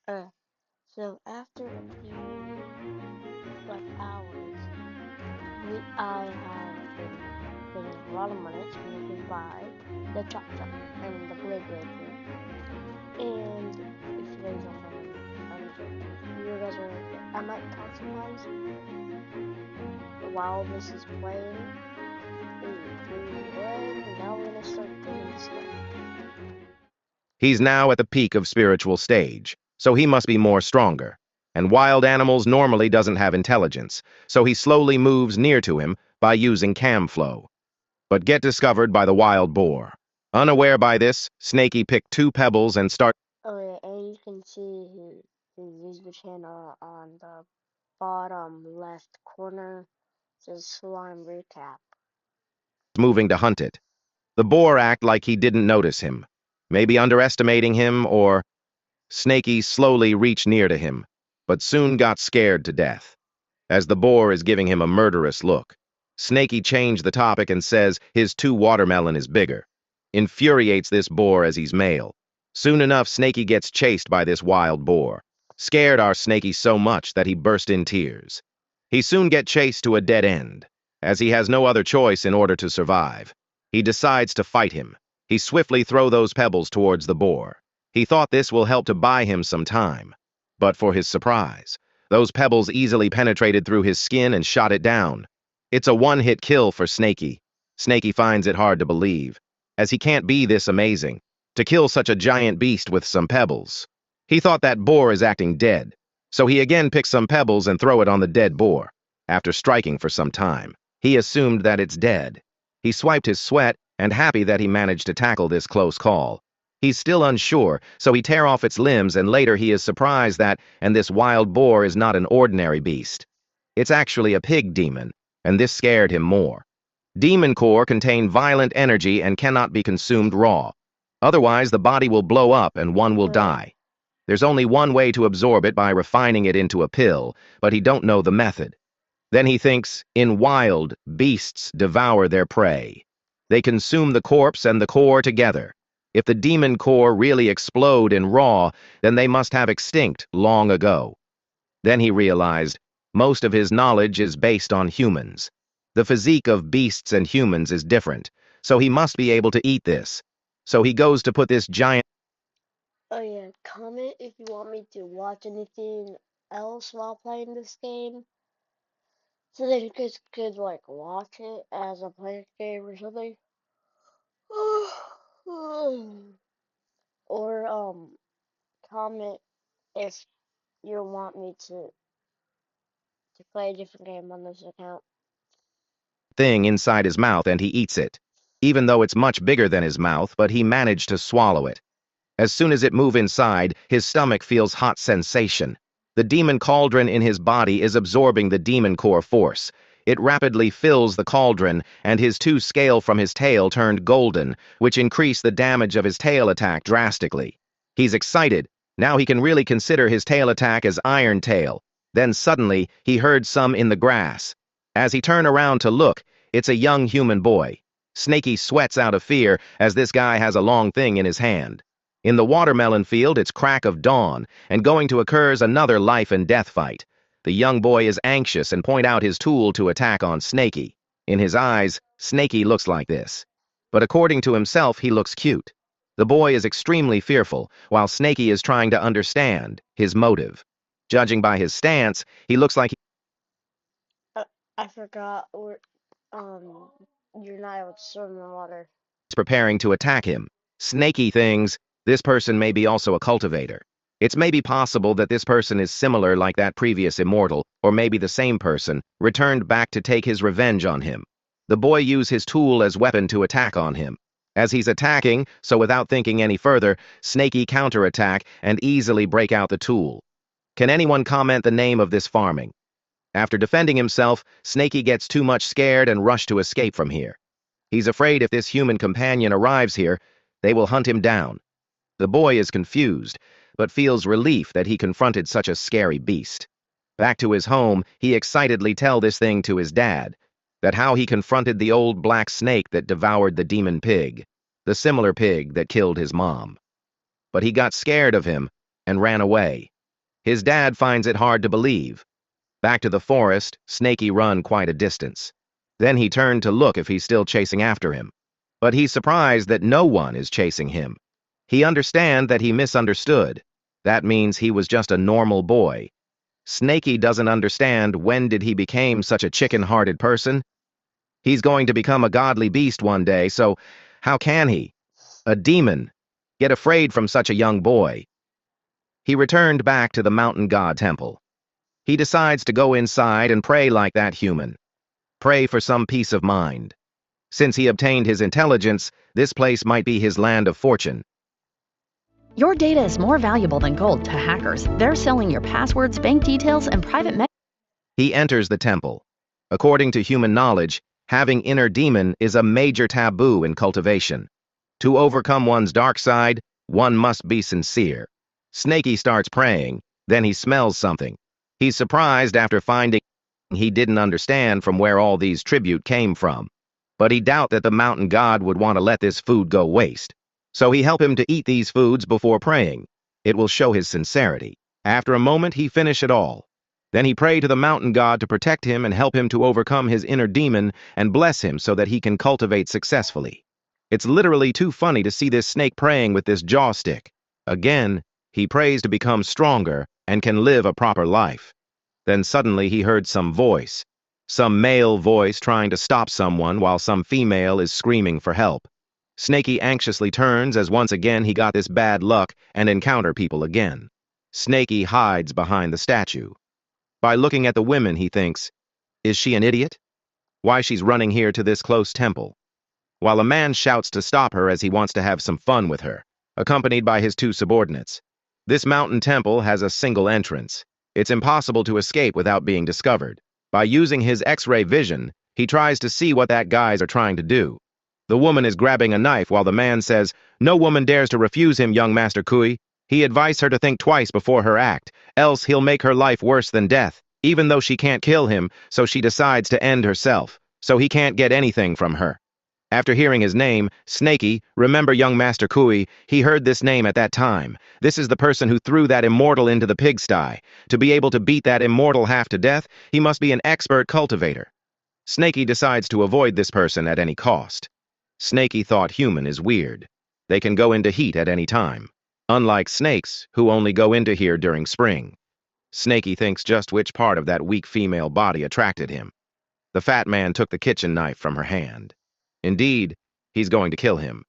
uh, so after a few hours, I have been spending a lot of money so we can buy the chop chop and the blade breaker. And if you guys don't know me, I'm joking. You guys are like, I might talk sometimes while this is playing. 3, 2, 1. Now we're gonna start doing stuff. He's now at the peak of spiritual stage, so he must be more stronger. And wild animals normally doesn't have intelligence, so he slowly moves near to him by using cam flow. But get discovered by the wild boar. Unaware by this, Snaky picked 2 pebbles and start Oh yeah, and you can see his YouTube channel on the bottom left corner. It says Slime Recap. moving to hunt it. The boar act like he didn't notice him, maybe underestimating him or Snaky slowly reached near to him, but soon got scared to death. As the boar is giving him a murderous look, Snaky changed the topic and says his 2 watermelon is bigger. Infuriates this boar as he's male. Soon enough, Snaky gets chased by this wild boar. Scared our Snaky so much that he burst in tears. He soon get chased to a dead end, as he has no other choice in order to survive. He decides to fight him. He swiftly throw those pebbles towards the boar. He thought this will help to buy him some time. But for his surprise, those pebbles easily penetrated through his skin and shot it down. It's a one-hit kill for Snaky. Snaky finds it hard to believe, as he can't be this amazing, to kill such a giant beast with some pebbles. He thought that boar is acting dead, so he again picks some pebbles and throw it on the dead boar. After striking for some time, he assumed that it's dead. He swiped his sweat and happy that he managed to tackle this close call. He's still unsure, so he tear off its limbs and later he is surprised that, and this wild boar is not an ordinary beast. It's actually a pig demon, and this scared him more. Demon core contain violent energy and cannot be consumed raw. Otherwise, the body will blow up and one will Wait, die. There's only one way to absorb it by refining it into a pill, but he don't know the method. Then he thinks, in wild, beasts devour their prey. They consume the corpse and the core together. If the demon core really explode in raw, then they must have extinct long ago. Then he realized, most of his knowledge is based on humans. The physique of beasts and humans is different, so he must be able to eat this. So he goes to put this giant oh yeah, comment if you want me to watch anything else while playing this game. So that you guys could like watch it as a play game or something. Or comment if you want me to play a different game on this account. thing inside his mouth and he eats it. Even though it's much bigger than his mouth, but he managed to swallow it. As soon as it move inside, his stomach feels hot sensation. The demon cauldron in his body is absorbing the demon core force. It rapidly fills the cauldron, and his 2 scale from his tail turned golden, which increased the damage of his tail attack drastically. He's excited. Now he can really consider his tail attack as Iron Tail. Then suddenly, he heard some in the grass. As he turned around to look, it's a young human boy. Snaky sweats out of fear as this guy has a long thing in his hand. In the watermelon field, it's crack of dawn, and going to occurs another life and death fight. The young boy is anxious and point out his tool to attack on Snaky. In his eyes, Snaky looks like this. But according to himself, he looks cute. The boy is extremely fearful, while Snaky is trying to understand his motive. Judging by his stance, he looks like Uh, I forgot. You're not able to swim in the water. he's preparing to attack him. Snaky thinks this person may be also a cultivator. It's maybe possible that this person is similar like that previous immortal, or maybe the same person, returned back to take his revenge on him. The boy used his tool as weapon to attack on him. As he's attacking, so without thinking any further, Snaky counterattack and easily break out the tool. Can anyone comment the name of this farming? After defending himself, Snaky gets too much scared and rush to escape from here. He's afraid if this human companion arrives here, they will hunt him down. The boy is confused, but feels relief that he confronted such a scary beast. Back to his home, he excitedly tell this thing to his dad, that how he confronted the old black snake that devoured the demon pig, the similar pig that killed his mom. But he got scared of him, and ran away. His dad finds it hard to believe. Back to the forest, Snaky run quite a distance. Then he turned to look if he's still chasing after him. But he's surprised that no one is chasing him. He understands that he misunderstood. That means he was just a normal boy. Snaky doesn't understand when did he become such a chicken-hearted person. He's going to become a godly beast one day, so how can he, a demon, get afraid from such a young boy? He returned back to the mountain god temple. He decides to go inside and pray like that human. Pray for some peace of mind. Since he obtained his intelligence, this place might be his land of fortune. Your data is more valuable than gold to hackers. They're selling your passwords, bank details, and private He enters the temple. According to human knowledge, having inner demon is a major taboo in cultivation. To overcome one's dark side, one must be sincere. Snaky starts praying, then he smells something. He's surprised after finding he didn't understand from where all these tribute came from. But he doubt that the mountain god would want to let this food go waste. So he help him to eat these foods before praying. It will show his sincerity. After a moment, he finish it all. Then he pray to the mountain god to protect him and help him to overcome his inner demon and bless him so that he can cultivate successfully. It's literally too funny to see this snake praying with this jaw stick. Again, he prays to become stronger and can live a proper life. Then suddenly he heard some voice. Some male voice trying to stop someone while some female is screaming for help. Snaky anxiously turns as once again he got this bad luck and encounter people again. Snaky hides behind the statue. By looking at the women, he thinks, is she an idiot? Why she's running here to this close temple? While a man shouts to stop her as he wants to have some fun with her, accompanied by his two subordinates. This mountain temple has a single entrance. It's impossible to escape without being discovered. By using his X-ray vision, he tries to see what that guys are trying to do. The woman is grabbing a knife while the man says, "No woman dares to refuse him, young Master Kui." He advised her to think twice before her act, else he'll make her life worse than death, even though she can't kill him, so she decides to end herself, so he can't get anything from her. After hearing his name, Snaky, remember young Master Kui, he heard this name at that time. This is the person who threw that immortal into the pigsty. To be able to beat that immortal half to death, he must be an expert cultivator. Snaky decides to avoid this person at any cost. Snaky thought human is weird. They can go into heat at any time. Unlike snakes, who only go into here during spring. Snaky thinks just which part of that weak female body attracted him. The fat man took the kitchen knife from her hand. Indeed, he's going to kill him,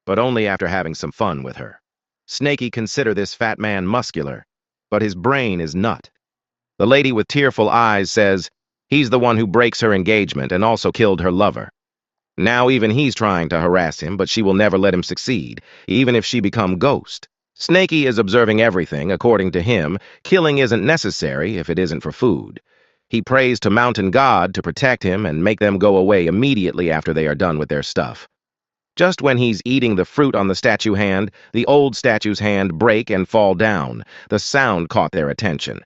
but only after having some fun with her. Snaky consider this fat man muscular, but his brain is nut. The lady with tearful eyes says he's the one who breaks her engagement and also killed her lover. Now even he's trying to harass him, but she will never let him succeed, even if she become ghost. Snaky is observing everything. According to him, killing isn't necessary if it isn't for food. He prays to Mountain God to protect him and make them go away immediately after they are done with their stuff. Just when he's eating the fruit on the statue hand, the old statue's hand break and fall down. The sound caught their attention.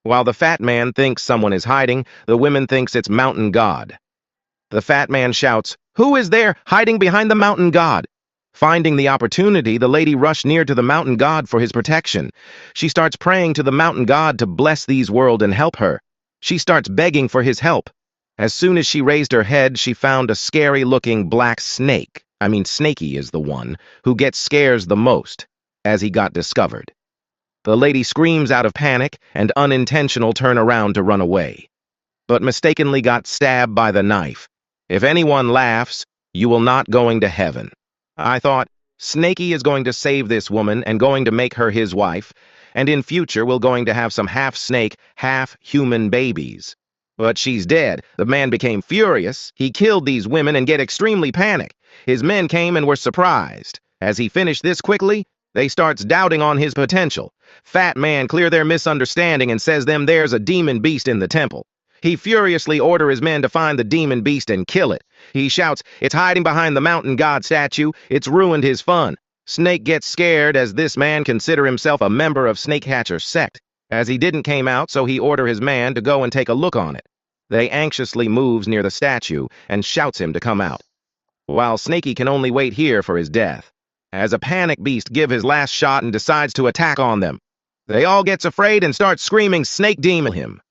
While the fat man thinks someone is hiding, the women thinks it's Mountain God. The fat man shouts, "Who is there hiding behind the mountain god?" Finding the opportunity, the lady rushed near to the mountain god for his protection. She starts praying to the mountain god to bless these world and help her. She starts begging for his help. As soon as she raised her head, she found a scary-looking black snake. Snaky is the one who gets scares the most, as he got discovered. The lady screams out of panic and unintentional turn around to run away, but mistakenly got stabbed by the knife. If anyone laughs, you will not going to heaven. I thought, Snaky is going to save this woman and going to make her his wife, and in future we're going to have some half-snake, half-human babies. But she's dead. The man became furious. He killed these women and get extremely panicked. His men came and were surprised. As he finished this quickly, they starts doubting on his potential. Fat man clear their misunderstanding and says them there's a demon beast in the temple. He furiously order his men to find the demon beast and kill it. He shouts, "It's hiding behind the mountain god statue. It's ruined his fun." Snake gets scared as this man consider himself a member of Snakecatcher's sect. As he didn't came out, so he order his man to go and take a look on it. They anxiously moves near the statue and shouts him to come out. While Snaky can only wait here for his death. As a panic beast give his last shot and decides to attack on them. They all gets afraid and start screaming Snake Demon him.